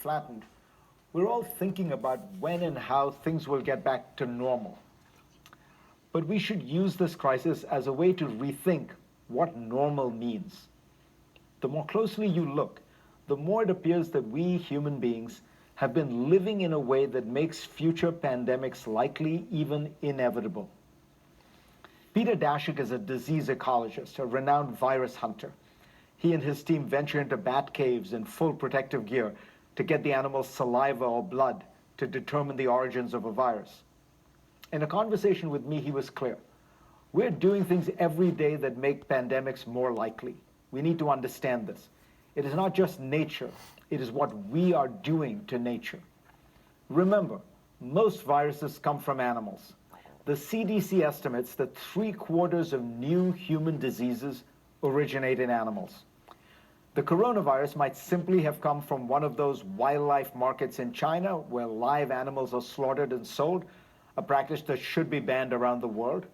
flattened, we're all thinking about when and how things will get back to normal. But we should use this crisis as a way to rethink what normal means. The more closely you look, the more it appears that we human beings have been living in a way that makes future pandemics likely, even inevitable. Peter Daszak is a disease ecologist, a renowned virus hunter. He and his team venture into bat caves in full protective gear to get the animal's saliva or blood to determine the origins of a virus. In a conversation with me, he was clear. We're doing things every day that make pandemics more likely. We need to understand this. It is not just nature, it is what we are doing to nature. Remember, most viruses come from animals. The CDC estimates that 3/4 of new human diseases originate in animals. The coronavirus might simply have come from one of those wildlife markets in China where live animals are slaughtered and sold, a practice that should be banned around the world.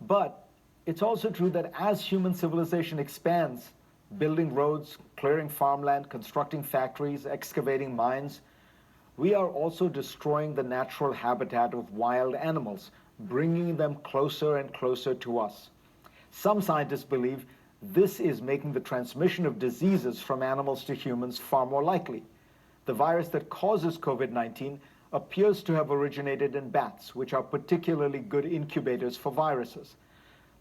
But it's also true that as human civilization expands, building roads, clearing farmland, constructing factories, excavating mines, we are also destroying the natural habitat of wild animals, bringing them closer and closer to us. Some scientists believe this is making the transmission of diseases from animals to humans far more likely. The virus that causes COVID-19 appears to have originated in bats, which are particularly good incubators for viruses.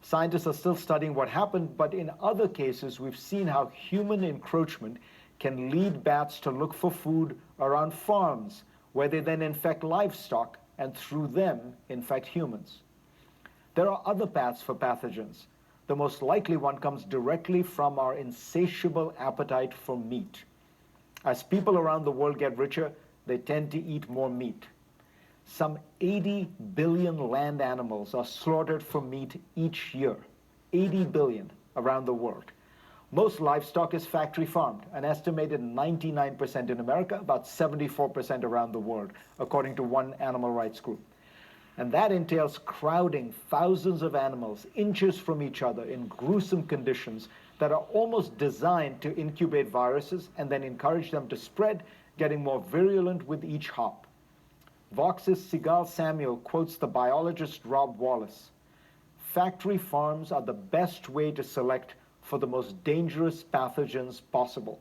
Scientists are still studying what happened, but in other cases, we've seen how human encroachment can lead bats to look for food around farms, where they then infect livestock and through them infect humans. There are other paths for pathogens. The most likely one comes directly from our insatiable appetite for meat. As people around the world get richer, they tend to eat more meat. Some 80 billion land animals are slaughtered for meat each year. 80 billion around the world. Most livestock is factory farmed, an estimated 99% in America, about 74% around the world, according to one animal rights group. And that entails crowding thousands of animals inches from each other in gruesome conditions that are almost designed to incubate viruses and then encourage them to spread, getting more virulent with each hop. Vox's Sigal Samuel quotes the biologist Rob Wallace. Factory farms are the best way to select for the most dangerous pathogens possible.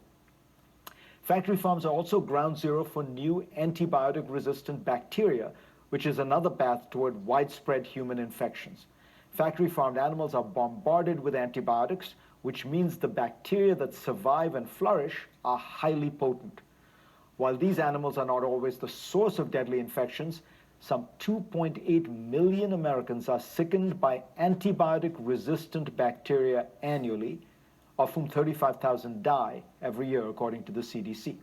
Factory farms are also ground zero for new antibiotic-resistant bacteria, which is another path toward widespread human infections. Factory farmed animals are bombarded with antibiotics, which means the bacteria that survive and flourish are highly potent. While these animals are not always the source of deadly infections, some 2.8 million Americans are sickened by antibiotic-resistant bacteria annually, of whom 35,000 die every year, according to the CDC.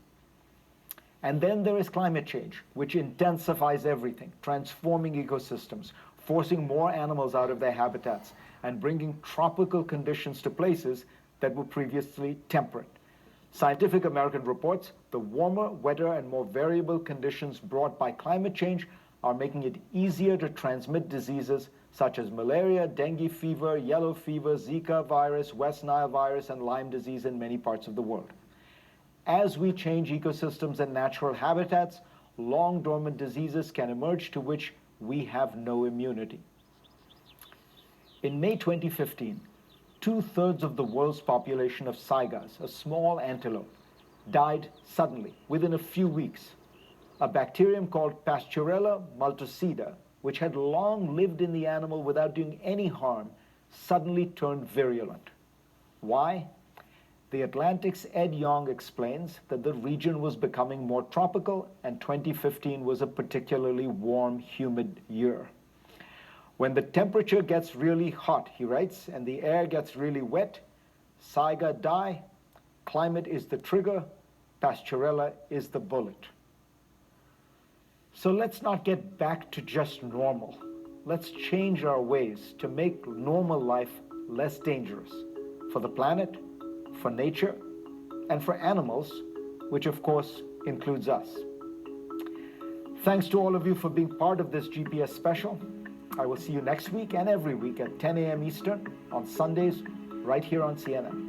And then there is climate change, which intensifies everything, transforming ecosystems, forcing more animals out of their habitats, and bringing tropical conditions to places that were previously temperate. Scientific American reports the warmer, wetter, and more variable conditions brought by climate change are making it easier to transmit diseases such as malaria, dengue fever, yellow fever, Zika virus, West Nile virus, and Lyme disease in many parts of the world. As we change ecosystems and natural habitats, long dormant diseases can emerge to which we have no immunity. In May 2015, 2/3 of the world's population of saigas, a small antelope, died suddenly within a few weeks. A bacterium called Pasteurella multocida, which had long lived in the animal without doing any harm, suddenly turned virulent. Why? The Atlantic's Ed Yong explains that the region was becoming more tropical, and 2015 was a particularly warm, humid year. When the temperature gets really hot, he writes, and the air gets really wet, saiga die, climate is the trigger, Pasteurella is the bullet. So let's not get back to just normal. Let's change our ways to make normal life less dangerous for the planet, for nature, and for animals, which of course includes us. Thanks to all of you for being part of this GPS special. I will see you next week and every week at 10 a.m. Eastern on Sundays, right here on CNN.